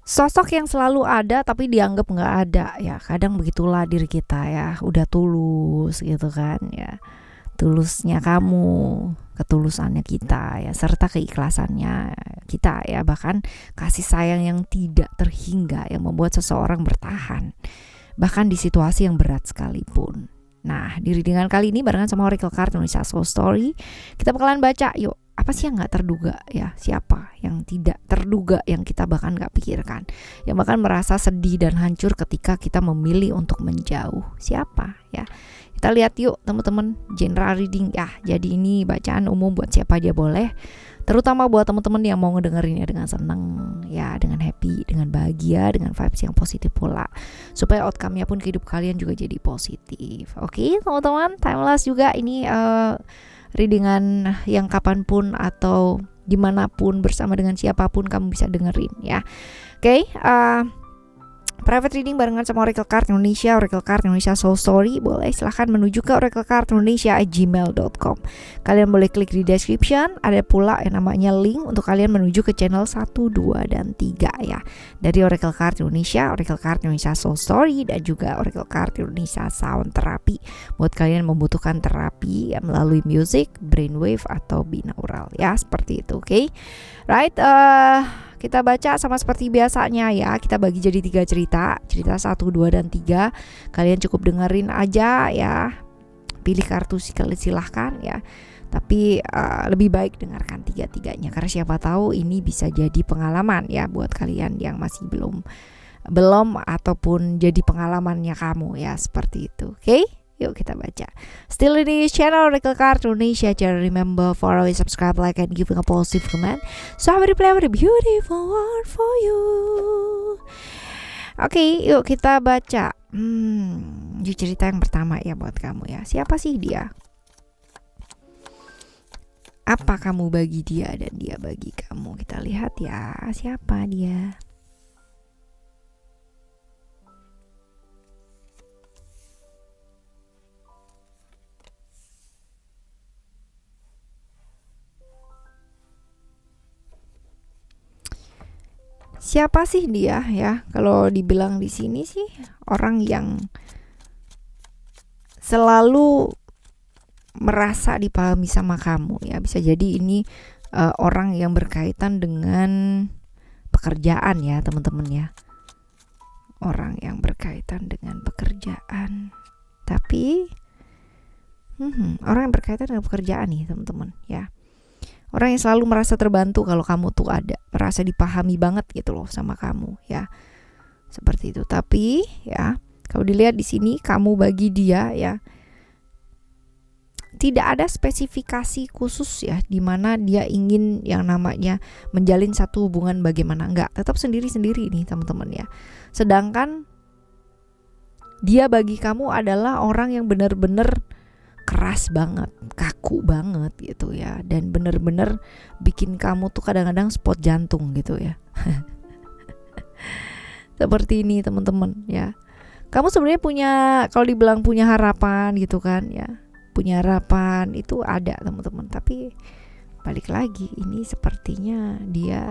Sosok yang selalu ada tapi dianggap nggak ada, ya kadang begitulah diri kita ya, udah tulus gitu kan ya, tulusnya kamu, ketulusannya kita ya, serta keikhlasannya kita ya, bahkan kasih sayang yang tidak terhingga yang membuat seseorang bertahan bahkan di situasi yang berat sekalipun. Nah, di readingan kali ini barengan sama Oracle Card Indonesia Soul Story, kita bakalan baca yuk, apa sih yang gak terduga ya, siapa yang tidak terduga yang kita bahkan gak pikirkan, yang bahkan merasa sedih dan hancur ketika kita memilih untuk menjauh, siapa ya. Kita lihat yuk teman-teman, general reading ya, jadi ini bacaan umum buat siapa aja boleh, terutama buat teman-teman yang mau ngedengerinnya dengan seneng ya, dengan happy, dengan bahagia, dengan vibes yang positif pula, supaya outcome-nya pun ke hidup kalian juga jadi positif. Oke teman-teman, timeless juga ini readingan yang kapanpun atau dimanapun bersama dengan siapapun kamu bisa dengerin ya. Oke, private reading barengan sama Oracle Card Indonesia, Oracle Card Indonesia Soul Story, boleh silahkan menuju ke oraclecardindonesia@gmail.com. Kalian boleh klik di description, ada pula yang namanya link untuk kalian menuju ke channel 1, 2, dan 3 ya, dari Oracle Card Indonesia, Oracle Card Indonesia Soul Story, dan juga Oracle Card Indonesia Sound Therapy buat kalian membutuhkan terapi ya, melalui music, brainwave, atau binaural ya, seperti itu. Oke, right, kita baca sama seperti biasanya ya, kita bagi jadi 3 cerita 1, 2, dan 3. Kalian cukup dengerin aja ya, pilih kartu silahkan ya, tapi lebih baik dengarkan 3-tiganya karena siapa tahu ini bisa jadi pengalaman ya buat kalian yang masih belum ataupun jadi pengalamannya kamu ya, seperti itu. Oke? Yuk kita baca. Still in this channel Oracle Card Indonesia. Jangan remember for always subscribe, like, and giving a positive comment. So I will play a beautiful word for you. Oke, yuk kita baca. Yuk cerita yang pertama ya buat kamu ya. Siapa sih dia? Apa kamu bagi dia dan dia bagi kamu? Kita lihat ya, siapa dia? Siapa sih dia ya? Kalau dibilang di sini sih orang yang selalu merasa dipahami sama kamu ya. Bisa jadi ini orang yang berkaitan dengan pekerjaan ya teman-teman ya. Orang yang berkaitan dengan pekerjaan. Tapi orang yang berkaitan dengan pekerjaan nih teman-teman ya. Orang yang selalu merasa terbantu kalau kamu tuh ada, merasa dipahami banget gitu loh sama kamu ya, seperti itu. Tapi ya kalau dilihat di sini kamu bagi dia ya, tidak ada spesifikasi khusus ya di mana dia ingin yang namanya menjalin satu hubungan bagaimana, enggak, tetap sendiri-sendiri nih teman-teman ya. Sedangkan dia bagi kamu adalah orang yang benar-benar keras banget, kaku banget gitu ya, dan bener-bener bikin kamu tuh kadang-kadang spot jantung gitu ya. Seperti ini teman-teman ya. Kamu sebenarnya punya, kalau dibilang punya harapan gitu kan ya, punya harapan itu ada teman-teman, tapi balik lagi ini sepertinya dia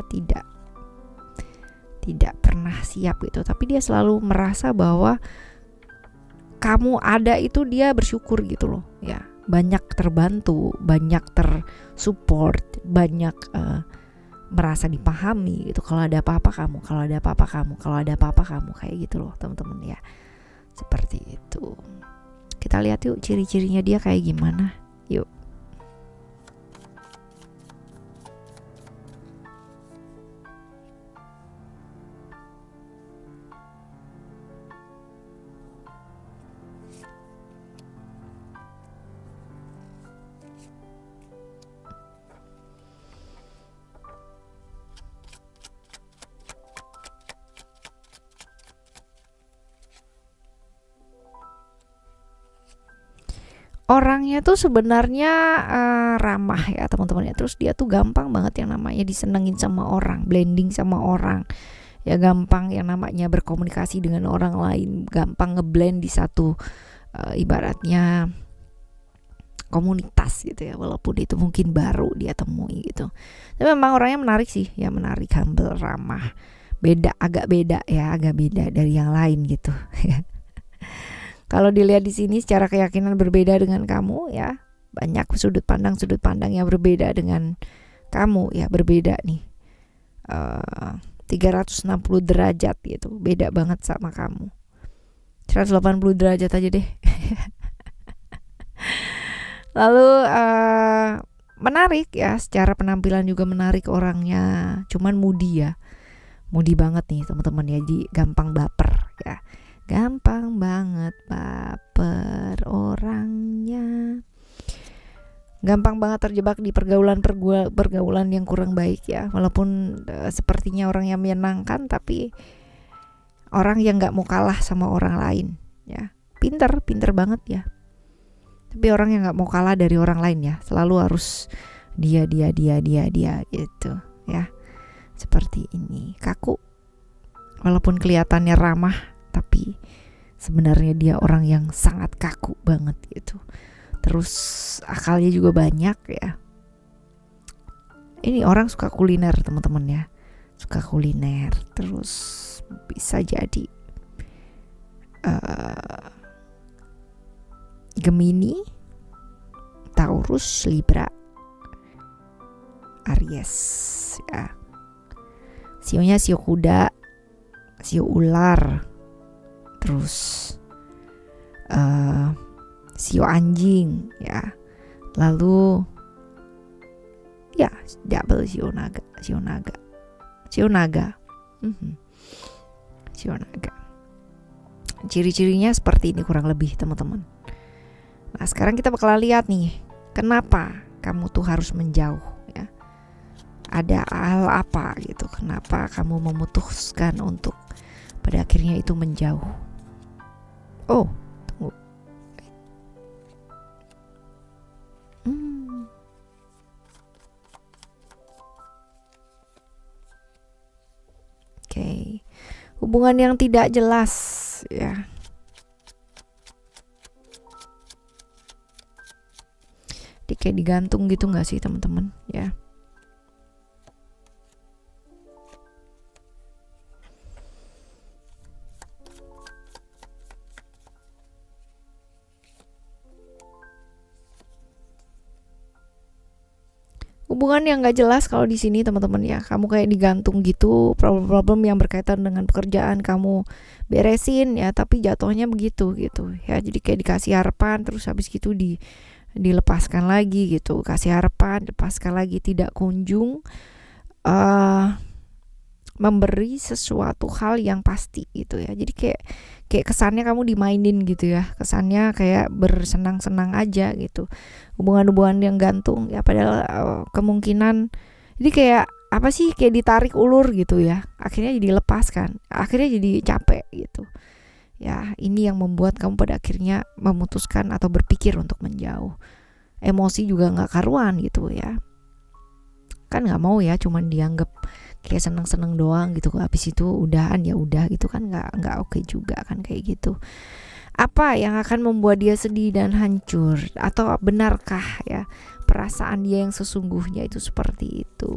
tidak pernah siap gitu. Tapi dia selalu merasa bahwa kamu ada itu dia bersyukur gitu loh ya, banyak terbantu, banyak tersupport, banyak merasa dipahami gitu. Kalau ada apa-apa kamu, kalau ada apa-apa kamu, kalau ada apa-apa kamu, kayak gitu loh teman-teman ya, seperti itu. Kita lihat yuk ciri-cirinya dia kayak gimana. Yuk. Orangnya tuh sebenarnya ramah ya teman-teman ya. Terus dia tuh gampang banget yang namanya disenengin sama orang, blending sama orang. Ya gampang yang namanya berkomunikasi dengan orang lain, gampang ngeblend di satu ibaratnya komunitas gitu ya, walaupun itu mungkin baru dia temui gitu. Tapi memang orangnya menarik sih ya, menarik, humble, ramah, agak beda ya, agak beda dari yang lain gitu. Kalau dilihat di sini secara keyakinan berbeda dengan kamu ya, banyak sudut pandang yang berbeda dengan kamu ya, berbeda nih. 360 derajat gitu, beda banget sama kamu. 180 derajat aja deh. Lalu menarik ya, secara penampilan juga menarik orangnya, cuman moody ya, moody banget nih teman-teman ya, jadi gampang baper ya, gampang banget baper orangnya, gampang banget terjebak di pergaulan yang kurang baik ya, walaupun sepertinya orang yang menyenangkan, tapi orang yang nggak mau kalah sama orang lain ya, pinter banget ya, tapi orang yang nggak mau kalah dari orang lain ya, selalu harus dia gitu ya, seperti ini. Kaku walaupun kelihatannya ramah, tapi sebenarnya dia orang yang sangat kaku banget gitu. Terus akalnya juga banyak ya. Ini orang suka kuliner teman-teman ya, suka kuliner. Terus bisa jadi Gemini, Taurus, Libra, Aries ya. Sionya sio kuda, sio ular, terus sio anjing ya. Lalu ya double sio naga. Ciri-cirinya seperti ini kurang lebih teman-teman. Nah sekarang kita bakal lihat nih, kenapa kamu tuh harus menjauh ya. Ada hal apa gitu, kenapa kamu memutuskan untuk pada akhirnya itu menjauh. Oh tunggu. Oke. Hubungan yang tidak jelas ya. Dia kayak digantung gitu gak sih teman-teman ya. Hubungan yang gak jelas kalau di sini teman-teman ya, kamu kayak digantung gitu, problem-problem yang berkaitan dengan pekerjaan kamu beresin ya, tapi jatuhnya begitu gitu ya, jadi kayak dikasih harapan terus habis gitu dilepaskan lagi gitu, kasih harapan, lepaskan lagi, tidak kunjung memberi sesuatu hal yang pasti gitu ya. Jadi kayak kesannya kamu dimainin gitu ya, kesannya kayak bersenang-senang aja gitu. Hubungan-hubungan yang gantung ya, padahal kemungkinan jadi kayak apa sih, kayak ditarik ulur gitu ya, akhirnya jadi lepaskan, akhirnya jadi capek gitu ya. Ini yang membuat kamu pada akhirnya memutuskan atau berpikir untuk menjauh. Emosi juga gak karuan gitu ya, kan gak mau ya cuman dianggap kayak seneng-seneng doang gitu, habis itu udahan ya udah gitu kan, nggak oke juga kan kayak gitu. Apa yang akan membuat dia sedih dan hancur, atau benarkah ya perasaan dia yang sesungguhnya itu seperti itu?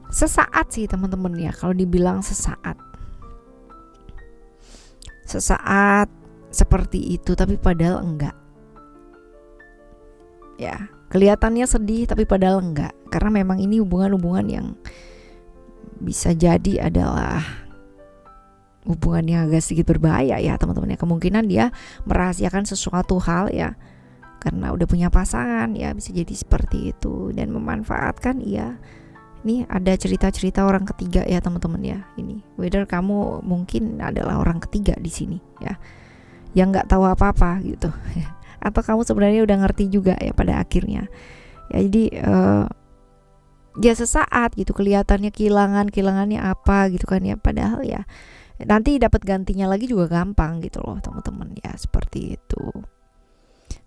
Sesaat sih teman-teman ya, kalau dibilang sesaat seperti itu, tapi padahal enggak ya. Kelihatannya sedih tapi padahal enggak, karena memang ini hubungan-hubungan yang bisa jadi adalah hubungan yang agak sedikit berbahaya ya teman-teman ya. Kemungkinan dia merahasiakan sesuatu hal ya, karena udah punya pasangan ya, bisa jadi seperti itu, dan memanfaatkan ya. Ini ada cerita-cerita orang ketiga ya teman-teman ya. Ini whether kamu mungkin adalah orang ketiga di sini ya, yang nggak tahu apa-apa gitu, atau kamu sebenarnya udah ngerti juga ya pada akhirnya. Ya jadi ya sesaat gitu, kelihatannya kehilangannya apa gitu kan ya, padahal ya nanti dapat gantinya lagi juga gampang gitu loh teman-teman ya, seperti itu.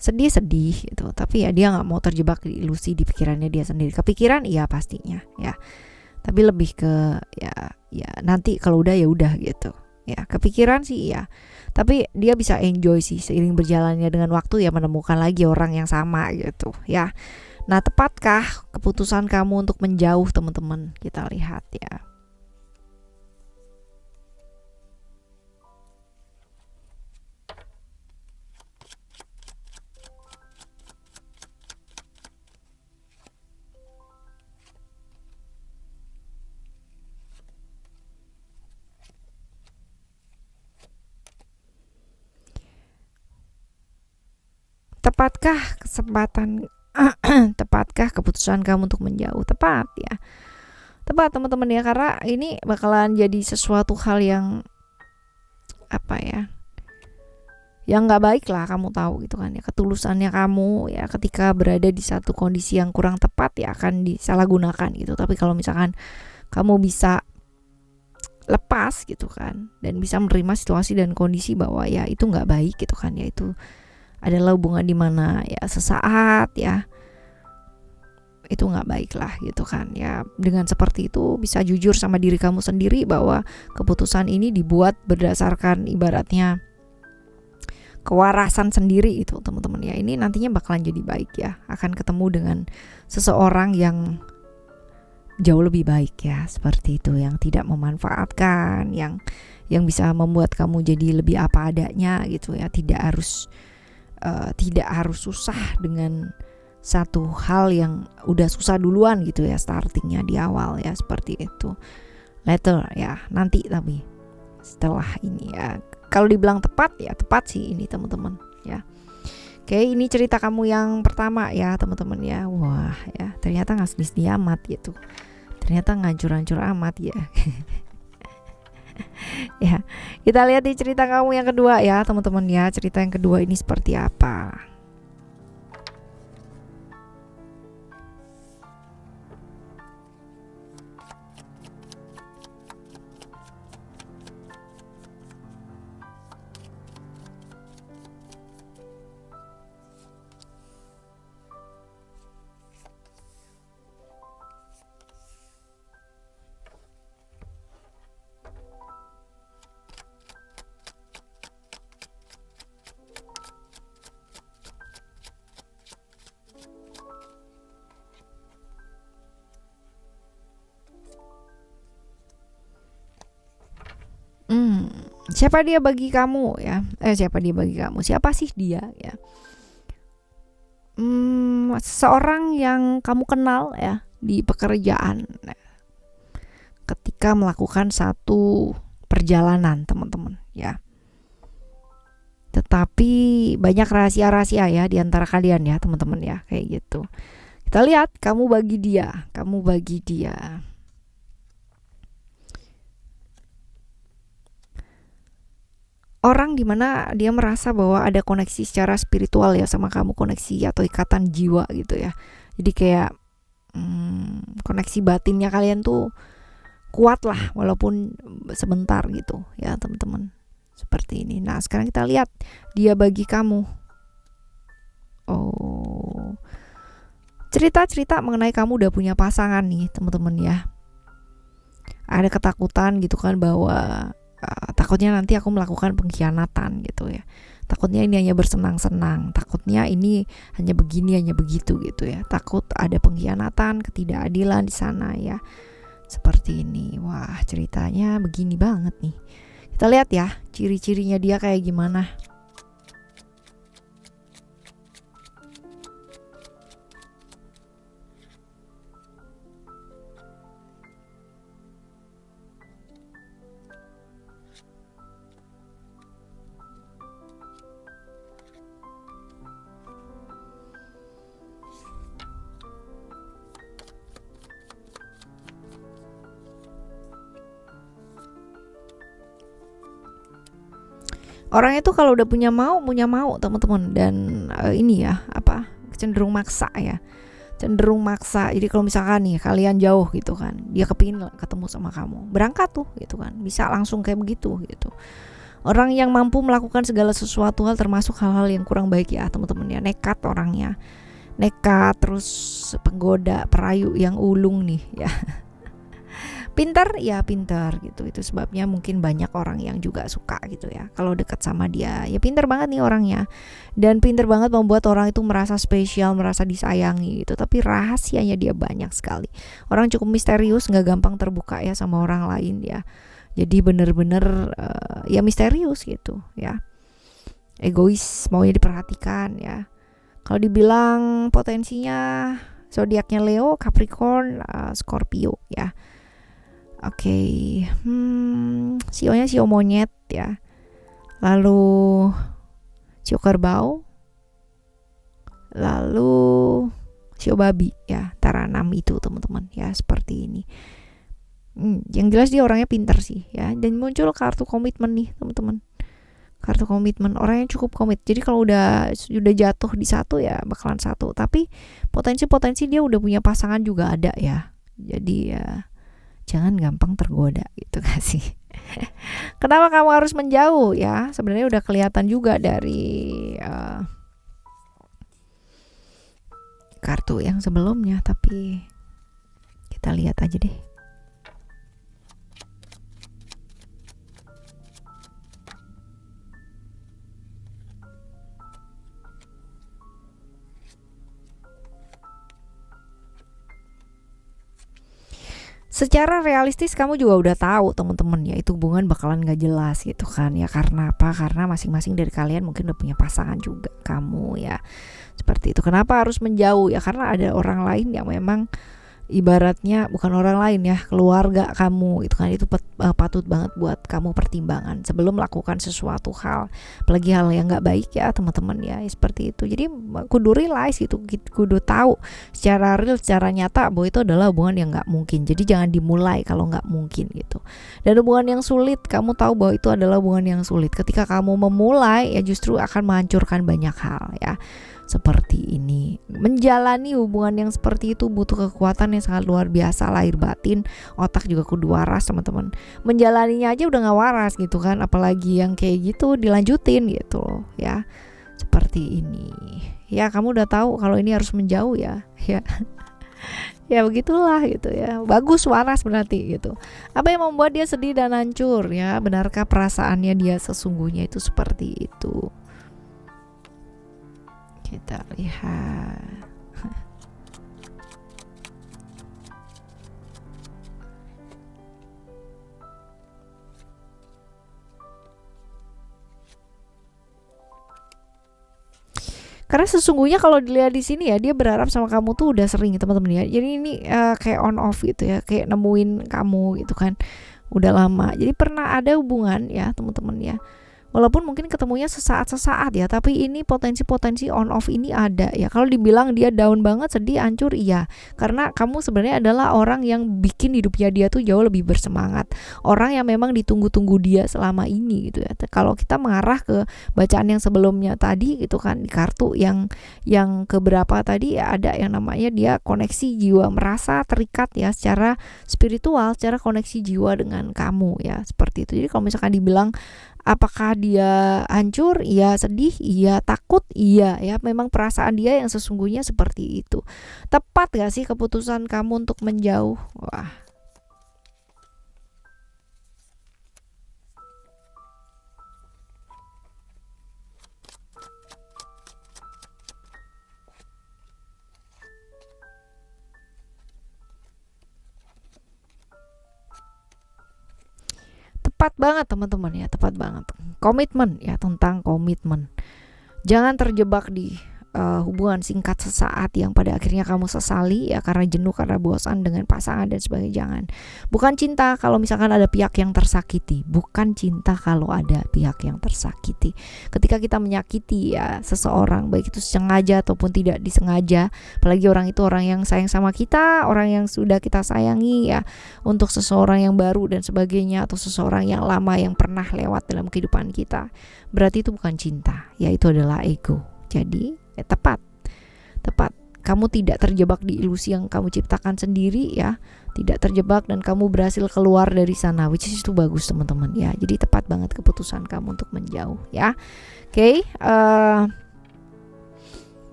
sedih gitu, tapi ya dia nggak mau terjebak di ilusi di pikirannya dia sendiri. Kepikiran iya pastinya ya, tapi lebih ke ya nanti kalau udah ya udah gitu ya. Kepikiran sih iya, tapi dia bisa enjoy sih seiring berjalannya dengan waktu ya, menemukan lagi orang yang sama gitu ya. Nah, tepatkah keputusan kamu untuk menjauh, teman-teman? Kita lihat ya. Tepatkah kesempatan tepatkah keputusan kamu untuk menjauh? Tepat ya. Tepat, teman-teman ya, karena ini bakalan jadi sesuatu hal yang apa ya? Yang nggak baik lah, kamu tahu gitu kan ya. Ketulusannya kamu ya ketika berada di satu kondisi yang kurang tepat ya akan disalahgunakan gitu. Tapi kalau misalkan kamu bisa lepas gitu kan, dan bisa menerima situasi dan kondisi bahwa ya itu nggak baik gitu kan ya, itu adalah hubungan dimana ya sesaat ya itu nggak baik lah gitu kan ya. Dengan seperti itu bisa jujur sama diri kamu sendiri bahwa keputusan ini dibuat berdasarkan ibaratnya kewarasan sendiri itu, teman-teman ya. Ini nantinya bakalan jadi baik ya, akan ketemu dengan seseorang yang jauh lebih baik ya, seperti itu, yang tidak memanfaatkan, yang bisa membuat kamu jadi lebih apa adanya gitu ya. Tidak harus susah dengan satu hal yang udah susah duluan gitu ya, startingnya di awal ya, seperti itu. Later ya, nanti, tapi setelah ini ya. Kalau dibilang tepat ya tepat sih ini, teman-teman ya. Oke, ini cerita kamu yang pertama ya, teman-teman ya. Wah ya, ternyata nggak sedih amat gitu, ternyata ngancur-ngancur amat ya. Ya, kita lihat di cerita kamu yang kedua ya, teman-teman ya. Cerita yang kedua ini seperti apa? Siapa dia bagi kamu ya? Siapa dia bagi kamu? Siapa sih dia ya? Seseorang yang kamu kenal ya di pekerjaan ketika melakukan satu perjalanan, teman-teman ya. Tetapi banyak rahasia-rahasia ya di antara kalian ya, teman-teman ya, kayak gitu. Kita lihat, kamu bagi dia. Orang dimana dia merasa bahwa ada koneksi secara spiritual ya sama kamu, koneksi atau ikatan jiwa gitu ya. Jadi kayak koneksi batinnya kalian tuh kuat lah, walaupun sebentar gitu ya, teman-teman, seperti ini. Nah, sekarang kita lihat dia bagi kamu. Oh, cerita mengenai kamu udah punya pasangan nih, teman-teman ya. Ada ketakutan gitu kan, bahwa takutnya nanti aku melakukan pengkhianatan gitu ya. Takutnya ini hanya bersenang-senang, takutnya ini hanya begini, hanya begitu gitu ya. Takut ada pengkhianatan, ketidakadilan di sana ya. Seperti ini. Wah, ceritanya begini banget nih. Kita lihat ya, ciri-cirinya dia kayak gimana. Orang itu kalau udah punya mau teman-teman, dan ini ya cenderung maksa ya, jadi kalau misalkan nih kalian jauh gitu kan, dia kepingin ketemu sama kamu, berangkat tuh gitu kan, bisa langsung kayak begitu gitu. Orang yang mampu melakukan segala sesuatu hal termasuk hal-hal yang kurang baik ya teman-teman ya. Nekat orangnya, nekat, terus penggoda, perayu yang ulung nih ya. Pintar ya pintar gitu, itu sebabnya mungkin banyak orang yang juga suka gitu ya kalau dekat sama dia. Ya pintar banget nih orangnya, dan pintar banget membuat orang itu merasa spesial, merasa disayangi gitu. Tapi rahasianya dia banyak sekali. Orang cukup misterius, nggak gampang terbuka ya sama orang lain ya. Jadi bener-bener ya misterius gitu ya. Egois, maunya diperhatikan ya. Kalau dibilang potensinya zodiaknya Leo, Capricorn, Scorpio ya. Oke, sionya sio monyet ya. Lalu sio kerbau. Lalu sio babi ya. Antara 6 itu teman-teman ya, seperti ini. Yang jelas dia orangnya pintar sih ya. Dan muncul kartu komitmen nih teman-teman. Kartu komitmen, orang yang cukup komit. Jadi kalau udah jatuh di satu ya bakalan satu. Tapi potensi dia udah punya pasangan juga ada ya. Jadi ya jangan gampang tergoda gitu gak sih. Kenapa kamu harus menjauh ya? Sebenarnya udah kelihatan juga dari kartu yang sebelumnya, tapi kita lihat aja deh. Secara realistis kamu juga udah tahu teman-teman ya, itu hubungan bakalan gak jelas gitu kan ya. Karena apa? Karena masing-masing dari kalian mungkin udah punya pasangan juga kamu ya. Seperti itu. Kenapa harus menjauh ya? Karena ada orang lain yang memang ibaratnya bukan orang lain ya, keluarga kamu itu kan. Itu patut banget buat kamu pertimbangan sebelum melakukan sesuatu hal, apalagi hal yang nggak baik ya teman-teman ya, seperti itu. Jadi kudu realize gitu, kudu tahu secara real, secara nyata bahwa itu adalah hubungan yang nggak mungkin. Jadi jangan dimulai kalau nggak mungkin gitu. Dan hubungan yang sulit, kamu tahu bahwa itu adalah hubungan yang sulit. Ketika kamu memulai ya justru akan menghancurkan banyak hal ya. Seperti ini. Menjalani hubungan yang seperti itu butuh kekuatan yang sangat luar biasa, lahir batin, otak juga kudu waras teman-teman. Menjalaninya aja udah gak waras gitu kan, apalagi yang kayak gitu dilanjutin gitu loh ya. Seperti ini. Ya kamu udah tahu kalau ini harus menjauh ya. Ya. Ya begitulah gitu ya. Bagus, waras berarti gitu. Apa yang membuat dia sedih dan hancur ya? Benarkah perasaannya dia sesungguhnya itu seperti itu? Kita lihat. Karena sesungguhnya kalau dilihat di sini ya, dia berharap sama kamu tuh udah sering teman-teman ya. Jadi ini kayak on off gitu ya, kayak nemuin kamu gitu kan. Udah lama. Jadi pernah ada hubungan ya teman-teman ya. Walaupun mungkin ketemunya sesaat-sesaat ya, tapi ini potensi-potensi on off ini ada ya. Kalau dibilang dia down banget, sedih, hancur, iya. Karena kamu sebenarnya adalah orang yang bikin hidupnya dia tuh jauh lebih bersemangat. Orang yang memang ditunggu-tunggu dia selama ini gitu ya. Kalau kita mengarah ke bacaan yang sebelumnya tadi gitu kan, di kartu yang keberapa tadi ya, ada yang namanya dia koneksi jiwa, merasa terikat ya secara spiritual, secara koneksi jiwa dengan kamu ya, seperti itu. Jadi kalau misalkan dibilang apakah dia hancur? Iya. Sedih? Iya. Takut? Iya ya. Memang perasaan dia yang sesungguhnya seperti itu. Tepat gak sih keputusan kamu untuk menjauh? Wah. Tepat banget teman-teman ya, tepat banget. Komitmen ya, tentang komitmen. Jangan terjebak di hubungan singkat sesaat yang pada akhirnya kamu sesali ya, karena jenuh, karena bosan dengan pasangan dan sebagainya. Jangan. Bukan cinta kalau misalkan ada pihak yang tersakiti. Bukan cinta kalau ada pihak yang tersakiti. Ketika kita menyakiti ya seseorang, baik itu sengaja ataupun tidak disengaja, apalagi orang itu orang yang sayang sama kita, orang yang sudah kita sayangi ya, untuk seseorang yang baru dan sebagainya, atau seseorang yang lama yang pernah lewat dalam kehidupan kita, berarti itu bukan cinta ya, itu adalah ego. Jadi tepat kamu tidak terjebak di ilusi yang kamu ciptakan sendiri ya, tidak terjebak dan kamu berhasil keluar dari sana, which is itu bagus teman-teman ya. Jadi tepat banget keputusan kamu untuk menjauh ya. Oke,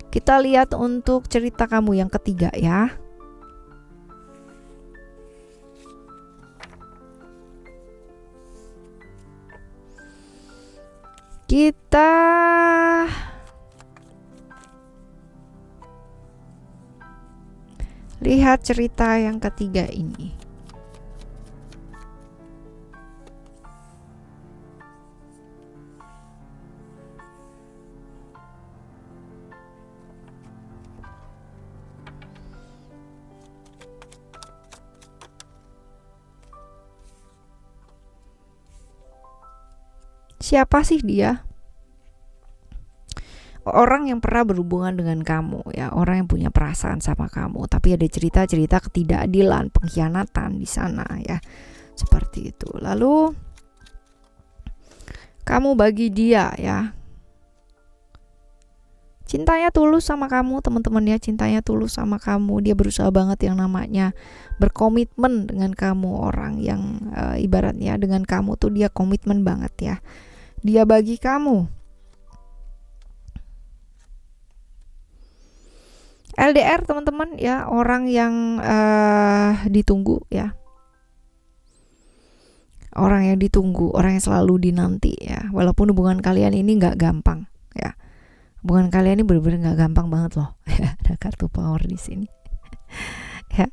kita lihat untuk cerita kamu yang ketiga ya. Kita lihat cerita yang ketiga ini. Siapa sih dia? Orang yang pernah berhubungan dengan kamu ya, orang yang punya perasaan sama kamu, tapi ada cerita-cerita ketidakadilan, pengkhianatan di sana ya, seperti itu. Lalu kamu bagi dia ya, cintanya tulus sama kamu teman-teman ya, cintanya tulus sama kamu. Dia berusaha banget yang namanya berkomitmen dengan kamu, orang yang ibaratnya dengan kamu tuh dia komitmen banget ya. Dia bagi kamu LDR teman-teman ya, orang yang ditunggu ya, orang yang ditunggu, orang yang selalu dinanti ya. Walaupun hubungan kalian ini nggak gampang ya, hubungan kalian ini benar-benar nggak gampang banget loh. Ada kartu power di sini. Ya,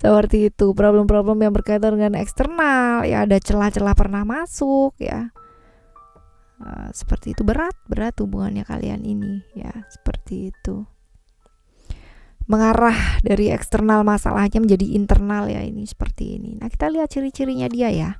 seperti itu. Problem-problem yang berkaitan dengan eksternal ya, ada celah-celah pernah masuk ya. Seperti itu, berat hubungannya kalian ini ya, seperti itu. Mengarah dari eksternal masalahnya menjadi internal ya, ini seperti ini. Nah, kita lihat ciri-cirinya dia ya.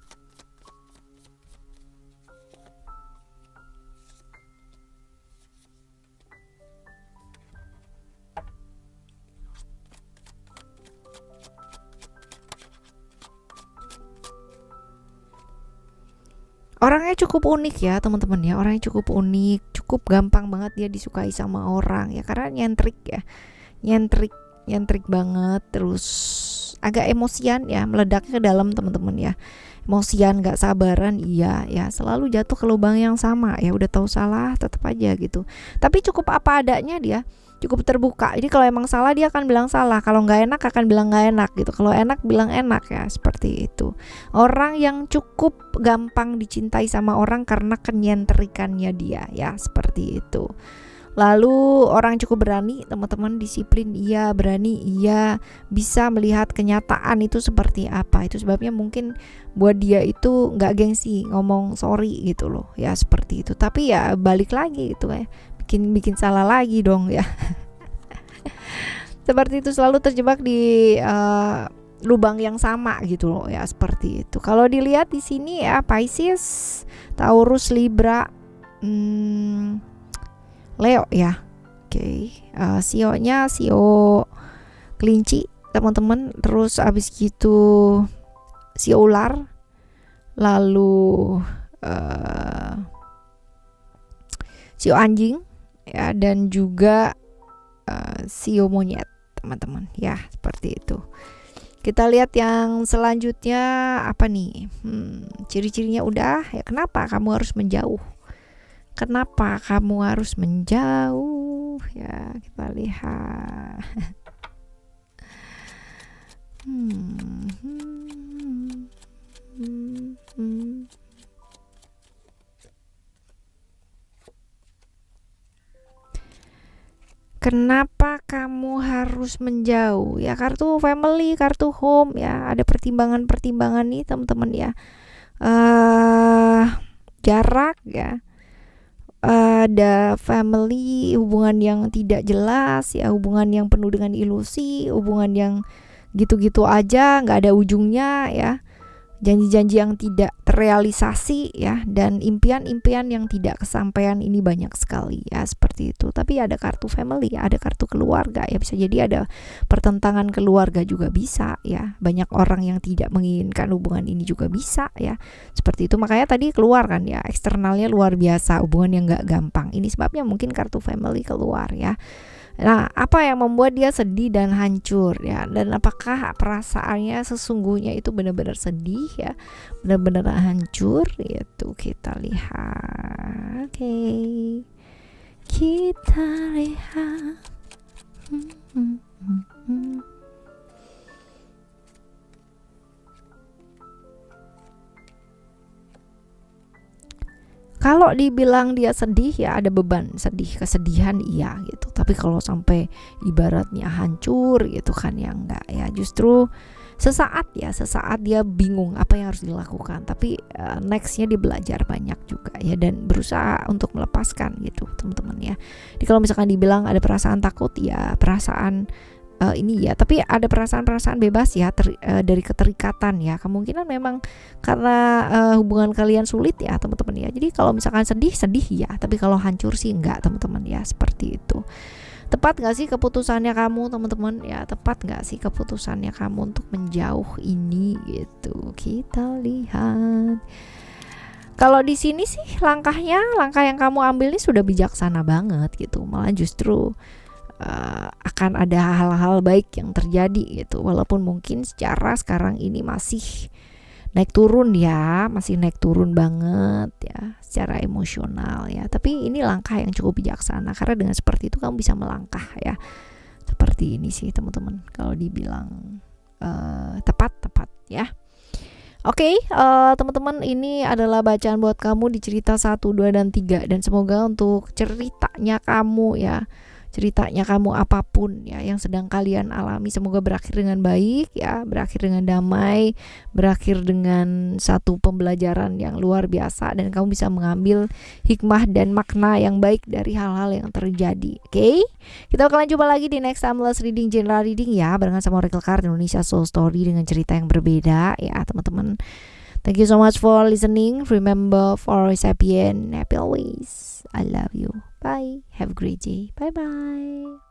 Orangnya cukup unik ya teman-teman ya, orangnya cukup unik, cukup gampang banget dia disukai sama orang ya, karena nyentrik ya, nyentrik banget, terus agak emosian ya, meledaknya ke dalam teman-teman ya, emosian, gak sabaran, iya ya, selalu jatuh ke lubang yang sama ya, udah tahu salah tetap aja gitu, tapi cukup apa adanya dia, cukup terbuka. Jadi kalau emang salah dia akan bilang salah, kalau nggak enak akan bilang nggak enak gitu, kalau enak bilang enak ya, seperti itu. Orang yang cukup gampang dicintai sama orang karena kenyentrikannya dia ya, seperti itu. Lalu orang cukup berani teman-teman, disiplin iya, berani iya, bisa melihat kenyataan itu seperti apa. Itu sebabnya mungkin buat dia itu nggak gengsi ngomong sorry gitu loh ya, seperti itu. Tapi ya balik lagi gitu ya, bikin salah lagi dong ya. Seperti itu, selalu terjebak di lubang yang sama gitu loh ya, seperti itu. Kalau dilihat di sini ya, Pisces, Taurus, Libra, Leo ya. Oke. Sionya sio kelinci teman-teman, terus abis gitu sio ular, lalu sio anjing ya, dan juga sio monyet teman-teman ya, seperti itu. Kita lihat yang selanjutnya apa nih, ciri-cirinya udah ya. Kenapa kamu harus menjauh? Kenapa kamu harus menjauh ya, kita lihat. Kenapa kamu harus menjauh ya? Kartu family, kartu home ya, ada pertimbangan-pertimbangan nih teman-teman ya. Jarak ya, ada family, hubungan yang tidak jelas ya, hubungan yang penuh dengan ilusi, hubungan yang gitu-gitu aja, nggak ada ujungnya ya, janji-janji yang tidak terrealisasi ya, dan impian-impian yang tidak kesampaian ini banyak sekali ya, seperti itu. Tapi ada kartu family, ada kartu keluarga ya, bisa jadi ada pertentangan keluarga juga bisa ya, banyak orang yang tidak menginginkan hubungan ini juga bisa ya, seperti itu. Makanya tadi keluar kan ya, eksternalnya luar biasa, hubungan yang gak gampang, ini sebabnya mungkin kartu family keluar ya. Nah, apa yang membuat dia sedih dan hancur ya? Dan apakah perasaannya sesungguhnya itu benar-benar sedih ya, benar-benar hancur? Itu kita lihat. Oke, kita lihat. Kalau dibilang dia sedih ya ada beban sedih, kesedihan iya gitu. Tapi kalau sampai ibaratnya hancur gitu kan ya enggak ya. Justru sesaat dia bingung apa yang harus dilakukan. Tapi nextnya dia belajar banyak juga ya, dan berusaha untuk melepaskan gitu teman-teman ya. Jadi kalau misalkan dibilang ada perasaan takut ya perasaan ini ya, tapi ada perasaan-perasaan bebas ya dari keterikatan ya. Kemungkinan memang karena hubungan kalian sulit ya teman-teman ya. Jadi kalau misalkan sedih ya, tapi kalau hancur sih enggak teman-teman ya, seperti itu. Tepat gak sih keputusannya kamu teman-teman ya? Tepat gak sih keputusannya kamu untuk menjauh ini gitu? Kita lihat. Kalau di sini sih langkah yang kamu ambil ini sudah bijaksana banget gitu. Malah justru akan ada hal-hal baik yang terjadi gitu, walaupun mungkin secara sekarang ini masih naik turun ya, masih naik turun banget ya secara emosional ya, tapi ini langkah yang cukup bijaksana karena dengan seperti itu kamu bisa melangkah ya, seperti ini sih teman-teman kalau dibilang tepat ya. Oke, teman-teman, ini adalah bacaan buat kamu di cerita 1, 2, dan 3. Dan semoga untuk ceritanya kamu ya, ceritanya kamu apapun ya yang sedang kalian alami, semoga berakhir dengan baik ya, berakhir dengan damai, berakhir dengan satu pembelajaran yang luar biasa, dan kamu bisa mengambil hikmah dan makna yang baik dari hal-hal yang terjadi. Oke, kita bakalan jumpa lagi di next timeless reading, general reading ya, barengan sama Oracle Card Indonesia Soul Story dengan cerita yang berbeda ya teman-teman. Thank you so much for listening. Remember, for always happy and happy always. I love you. Bye. Have a great day. Bye bye.